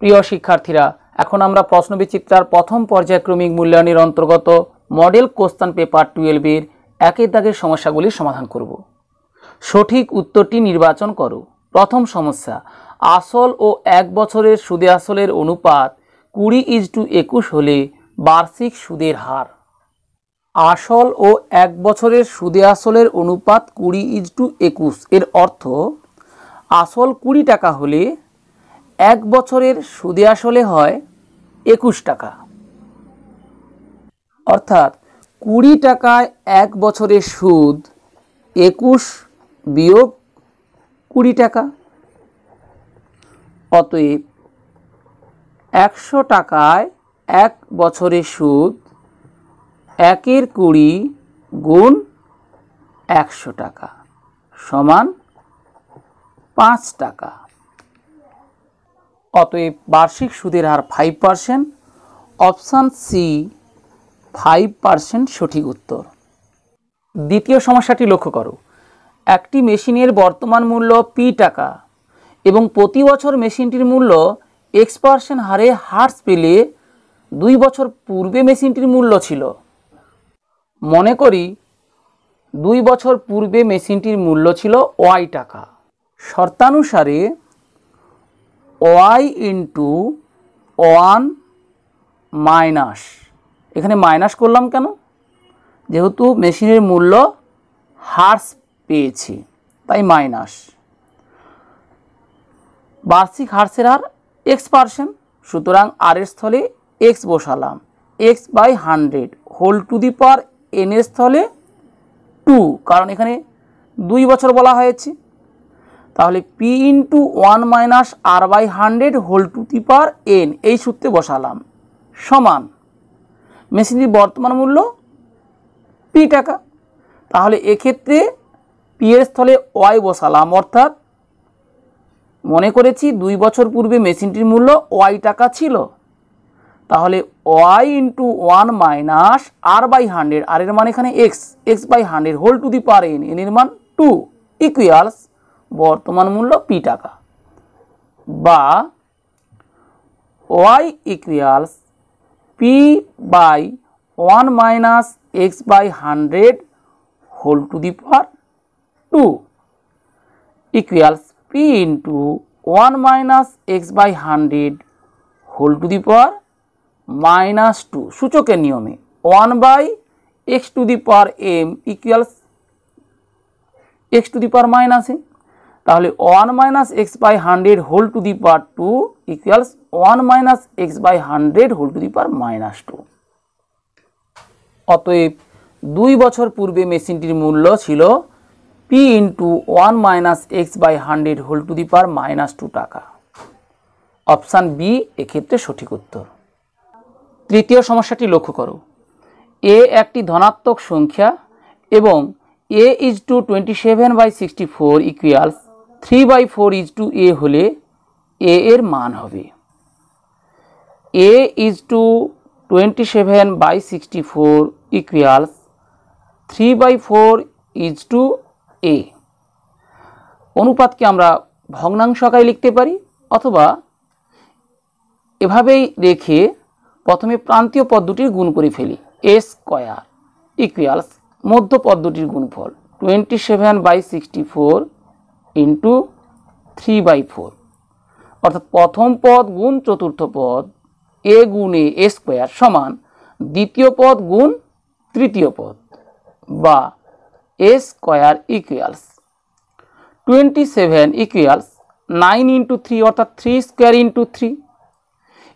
প্রিয় শিক্ষার্থীরা, এখন আমরা প্রশ্নবিচিত্রার প্রথম পর্যায়ক্রমিক মূল্যায়নের অন্তর্গত মডেল কোশ্চেন পেপার 12 এর একের দাগের সমস্যাগুলির সমাধান করব। সঠিক উত্তরটি নির্বাচন করো। প্রথম সমস্যা, আসল ও 1 বছরের সুদে আসলের অনুপাত 20:21 হলে বার্ষিক সুদের হার। আসল ও 1 বছরের সুদে আসলের অনুপাত 20:21 এর অর্থ আসল 20 টাকা হলে 1 বছরের সুদে আসলে হয় 21 টাকা, অর্থাৎ 20 টাকায় 1 বছরের সুদ 21 বিয়োগ 20 টাকা। অতএব 100 টাকায় 1 বছরের সুদ 1/20 গুণ 100 টাকা সমান 5 টাকা। অতএব বার্ষিক সুদের হার 5%। অপশান সি 5% সঠিক উত্তর। দ্বিতীয় সমস্যাটি লক্ষ্য করো। একটি মেশিনের বর্তমান মূল্য পি টাকা এবং প্রতি বছর মেশিনটির মূল্য X% হারে হ্রাস পেলে 2 বছর পূর্বে মেশিনটির মূল্য ছিল। মনে করি 2 বছর পূর্বে মেশিনটির মূল্য ছিল Y টাকা। শর্তানুসারে Y ইন্টু 1 মাইনাস, এখানে মাইনাস করলাম কেন? যেহেতু মেশিনের মূল্য হ্রাস পেয়েছি তাই মাইনাস। বার্ষিক হ্রাসের হার X%, সুতরাং আর এর স্থলে X বসালাম। X/100 whole to the power n এর স্থলে 2, কারণ এখানে 2 বছর বলা হয়েছে। তাহলে P into 1 minus R/100 whole to the power n এই সূত্রে বসালাম সমান মেশিনটির বর্তমান মূল্য P টাকা। তাহলে এক্ষেত্রে P এর স্থলে Y বসালাম, অর্থাৎ মনে করেছি 2 বছর পূর্বে মেশিনটির মূল্য Y টাকা ছিল। তাহলে Y ইন্টু 1 মাইনাস R/100, আর এর মান এখানে X, X/100 whole to the power n, n এর মান 2 ইকুয়ালস বর্তমান মূল্য P টাকা, বা Y equals P/1 minus X/100 whole to the power 2 equals P into 1 minus X/100 whole to the power -2 সূচকের নিয়মে 1/x to the power m equals x to the power -a। তাহলে 1 minus X/100 whole to the power 2 equals 1 minus X/100 whole to the power -2। অতএব 2 বছর পূর্বে মেশিনটির মূল্য ছিল P into 1 minus X/100 whole to the power -2 টাকা। Option B এক্ষেত্রে সঠিক উত্তর। তৃতীয় সমস্যাটি লক্ষ্য করো। A একটি ধনাত্মক সংখ্যা এবং A is to 27/64 ইকুয়ালস 3/4 হলে A এর মান হবে। A is to 27/64 ইকুয়ালস 3/4 অনুপাতকে আমরা ভগ্নাংশ আকারে লিখতে পারি, অথবা এভাবেই রেখে প্রথমে প্রান্তীয় পদ দুটির গুণ করে ফেলি। A স্কয়ার ইকুয়ালস মধ্য পদ দুটির গুণফল 27/64 ইন্টু 3/4, অর্থাৎ প্রথম পদ গুণ চতুর্থ পদ A গুণে A স্কয়ার সমান দ্বিতীয় পদ গুণ তৃতীয় পদ, বা A square equals 27 equals 9 into 3, অর্থাৎ 3 স্কয়ার ইন্টু 3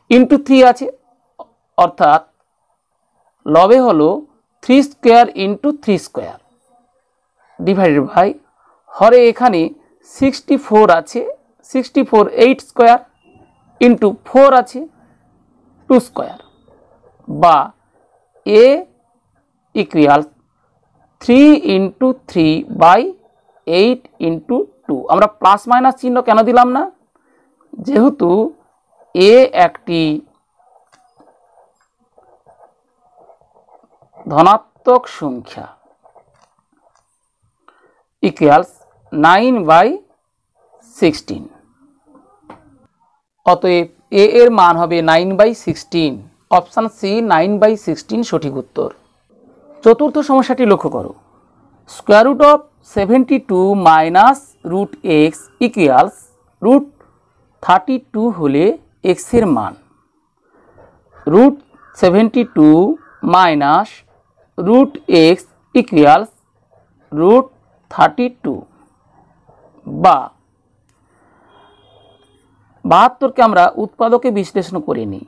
ইন্টু 3 আছে, অর্থাৎ লবে হলো 3 square into 3 square divided by হরে এখানে 64 আছে, 64 8 স্কয়ার ইন্টু 4 আছে 2 স্কয়ার, বা A ইকুয়ালস 3 ইন্টু 3/8 ইন্টু 2। আমরা প্লাস মাইনাস চিহ্ন কেন দিলাম না? যেহেতু A একটি ধনাত্মক সংখ্যা ইকুয়ালস 9/16। অতএব এ এর মান হবে 9/16। অপশান সি 9/16 সঠিক উত্তর। চতুর্থ সমস্যাটি লক্ষ্য করো। Square root of 72 minus root x equals root 32 হলে এক্স এর মান। Root 72 minus root x equals root 32 বা 72কে আমরা উৎপাদকে বিশ্লেষণ করে নিই।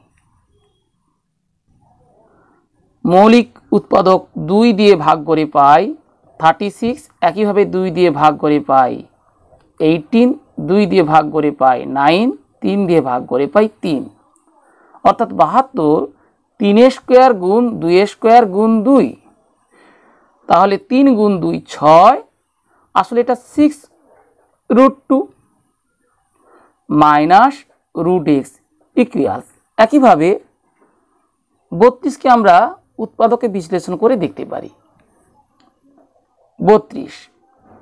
মৌলিক উৎপাদক 2 দিয়ে ভাগ করে পাই 36, একইভাবে 2 দিয়ে ভাগ করে পাই 18, 2 দিয়ে ভাগ করে পাই 9, 3 দিয়ে ভাগ করে পাই 3, অর্থাৎ 72 3 স্কোয়ার গুণ 2 স্কোয়ার গুণ 2, তাহলে 3 গুণ 2 6, আসলে এটা 6√2 মাইনাস রুট এক্স ইকুয়ালস। একইভাবে 32কে আমরা উৎপাদকে বিশ্লেষণ করে দেখতে পারি। 32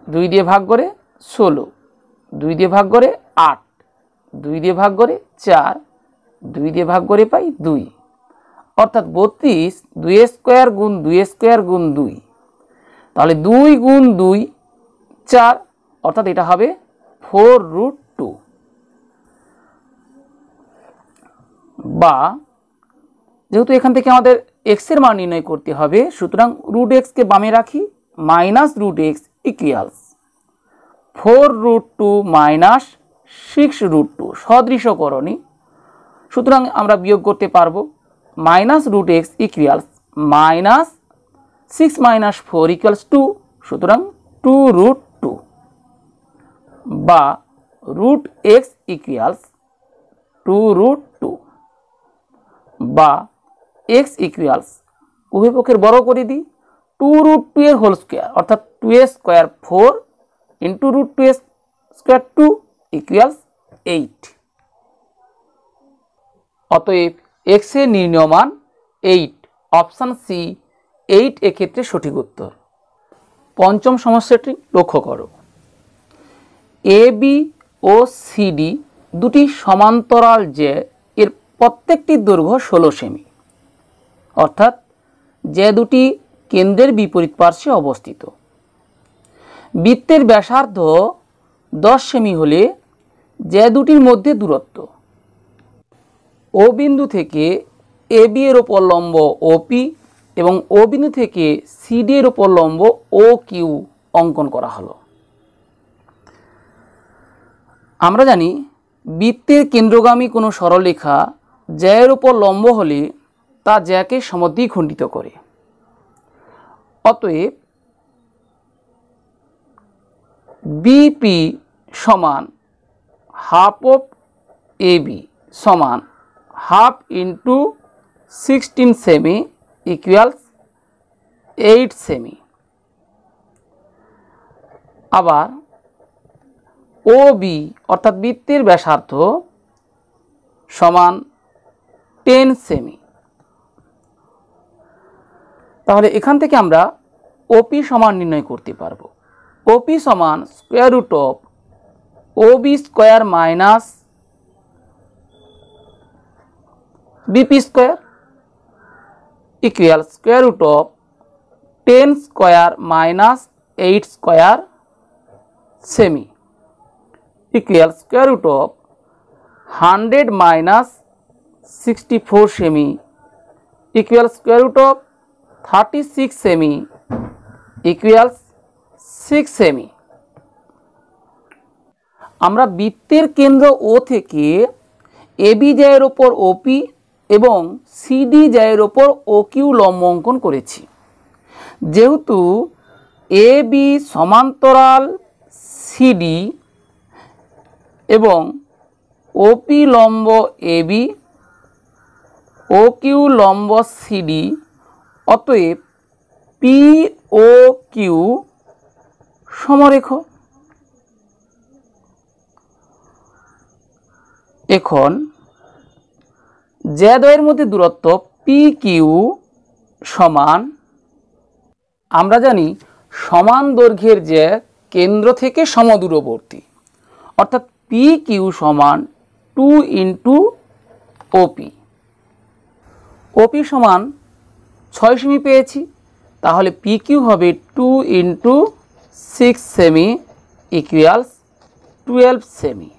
2 দিয়ে ভাগ করে 16, 2 দিয়ে ভাগ করে 8, 2 দিয়ে ভাগ করে 4, 2 দিয়ে ভাগ করে পাই 2, অর্থাৎ 32 2 স্কোয়ার গুণ 2 স্কোয়ার গুণ 2, তাহলে 2 গুণ 2 4, অর্থাৎ এটা হবে 4√2 বা যেহেতু এখান থেকে আমাদের এক্স এর মান নির্ণয় করতে হবে, সুতরাং রুট এক্সকে বামে রাখি, minus root x equals 4√2 minus 6√2 সদৃশকরণী, সুতরাং আমরা বিয়োগ করতে পারবো। Minus root x equals minus 6 minus 4 equals 2, সুতরাং 2√2 বা রুট এক্স ইকুয়ালস 2√2 বা এক্স ইকুয়ালস উভয় পক্ষের বড় করে দিই 2√2 এর হোল স্কোয়ার, অর্থাৎ 2 square 4 into root 2 square 2 equals 8। অতএব এক্স এর নির্ণয় মান 8, অপশান সি 8 এক্ষেত্রে সঠিক উত্তর। পঞ্চম সমস্যাটি লক্ষ্য করো। এ বি ও সিডি দুটি সমান্তরাল যে এর প্রত্যেকটির দৈর্ঘ্য 16 সেমি, অর্থাৎ যে দুটি কেন্দ্রের বিপরীত পার্শ্বে অবস্থিত। বৃত্তের ব্যাসার্ধ 10 সেমি হলে যে দুটির মধ্যে দূরত্ব ও বিন্দু থেকে এ বি এর ওপর লম্ব ওপি এবং ও বিন্দু থেকে সিডি এর ওপর লম্ব ও কিউ অঙ্কন করা হলো। আমরা জানি বৃত্তের কেন্দ্রগামী কোনো সরলরেখা জ্যায়ের ওপর লম্ব হলে তা জ্যাকে সমদ্বিখণ্ডিত করে। অতএব বিপি সমান হাফ অফ এ বি সমান half into 16 semi equals 8 semi. আবার ও বি অর্থাৎ বৃত্তের ব্যাসার্ধ সমান 10 সেমি। তাহলে এখান থেকে আমরা ওপি সমান নির্ণয় করতে পারবো। ওপি সমান square root of O B square minus BP square equal square root of 10 square minus 8 square সেমি equal square root of 100 minus 64 সেমি ইকুয়াল স্কোয়ার রুট অফ 36 সেমি ইকুয়ালস 6 সেমি। আমরা বৃত্তের কেন্দ্র ও থেকে এবি জ্যায়ের ওপর ওপি এবং সিডি জ্যায়ের ওপর ও কিউ লম্ব অঙ্কন করেছি। যেহেতু এ বি সমান্তরাল সিডি এবং ওপি লম্ব এ বি ও কিউ লম্ব সিডি, অতএব পি ও কিউ সমরেখ। এখন জ্যাদ্বয়ের মধ্যে দূরত্ব পি কিউ সমান, আমরা জানি সমান দৈর্ঘ্যের জ্যা কেন্দ্র থেকে সমদূরবর্তী, অর্থাৎ পি কিউ সমান 2 ইন্টু ওপি। ওপি সমান 6 সেমি পেয়েছি, তাহলে পি কিউ হবে 2 × 6 সেমি ইকুয়ালস 12 সেমি।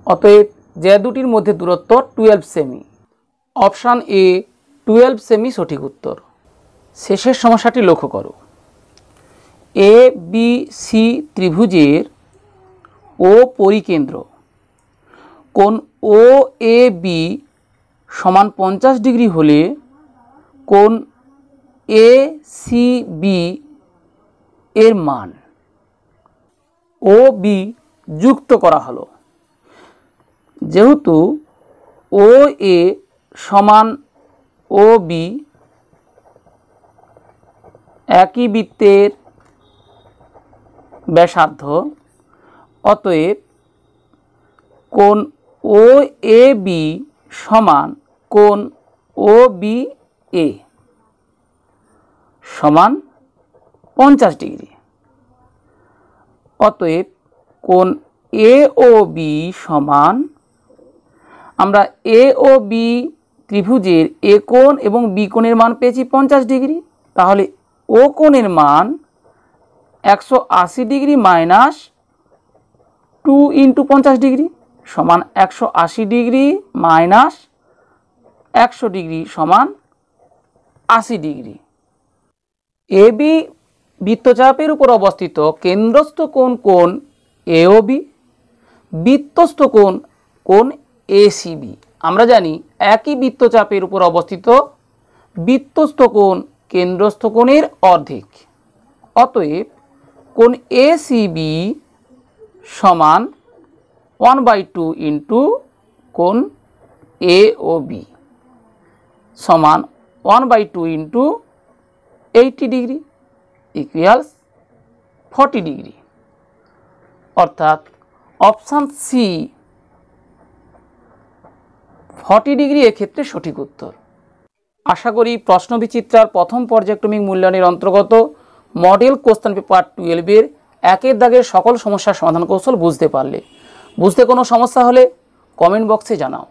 অতএব যে দুটির মধ্যে দূরত্ব 12 সেমি। অপশান এ 12 সেমি সঠিক উত্তর। শেষের সমস্যাটি লক্ষ্য করো। এ বি সি ত্রিভুজের ও পরিকেন্দ্র কোণ ও এ বি সমান 50 ডিগ্রি হলে কোণ এ সি বি এর মান ও বি যুক্ত করা হলো। যেহেতু ও এ সমান ও বি একই বৃত্তের ব্যাসার্ধ, অতএব কোণ ও এ বি সমান কোণ ও বি এ সমান 50 ডিগ্রি। অতএব কোণ এ ও বি সমান, আমরা এ ও বি ত্রিভুজের এ কোণ এবং বি কোণের মান পেয়েছি 50 ডিগ্রি, তাহলে ও কোণের মান 180 ডিগ্রি মাইনাস 2 × 50 ডিগ্রি সমান 180 ডিগ্রি মাইনাস 100 ডিগ্রি সমান 80 ডিগ্রি। এ বি বৃত্তচাপের উপর অবস্থিত কেন্দ্রস্থ কোণ কোণ এ ও বি, বৃত্তস্থ কোণ কোণ এ সি বি। আমরা জানি একই বৃত্তচাপের উপর অবস্থিত বৃত্তস্থ কোণ কেন্দ্রস্থ কোণের অর্ধেক। অতএব কোণ এ সি বি সমান 1/2 × কোণ এ ও বি সমান 1/2 × 80 ডিগ্রি ইকুয়ালস 40 ডিগ্রি। অর্থাৎ অপশান সি 40 ডিগ্রি এক্ষেত্রে সঠিক উত্তর। আশা করি প্রশ্নবিচিত্রার প্রথম পর্যায়ক্রমিক মূল্যায়নের অন্তর্গত মডেল কোশ্চেন পেপার 12-এর একের দাগের সকল সমস্যার সমাধান কৌশল বুঝতে পারলে। বুঝতে কোনো সমস্যা হলে কমেন্ট বক্সে জানাও।